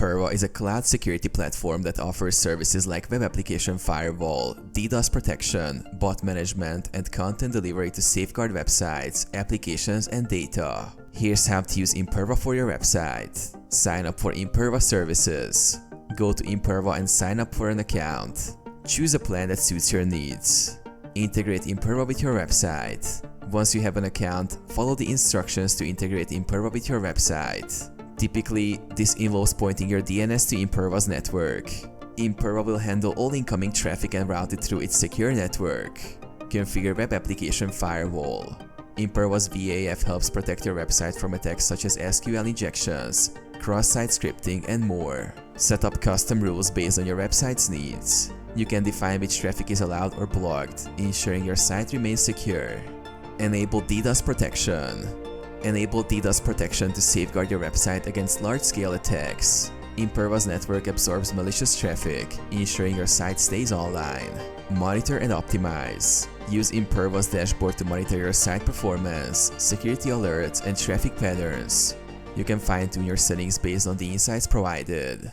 Imperva is a cloud security platform that offers services like web application firewall, DDoS protection, bot management, and content delivery to safeguard websites, applications, and data. Here's how to use Imperva for your website. Sign up for Imperva services. Go to Imperva and sign up for an account. Choose a plan that suits your needs. Integrate Imperva with your website. Once you have an account, follow the instructions to integrate Imperva with your website. Typically, this involves pointing your DNS to Imperva's network. Imperva will handle all incoming traffic and route it through its secure network. Configure web application firewall. Imperva's VAF helps protect your website from attacks such as SQL injections, cross-site scripting, and more. Set up custom rules based on your website's needs. You can define which traffic is allowed or blocked, ensuring your site remains secure. Enable DDoS protection. Enable DDoS protection to safeguard your website against large-scale attacks. Imperva's network absorbs malicious traffic, ensuring your site stays online. Monitor and optimize. Use Imperva's dashboard to monitor your site performance, security alerts, and traffic patterns. You can fine-tune your settings based on the insights provided.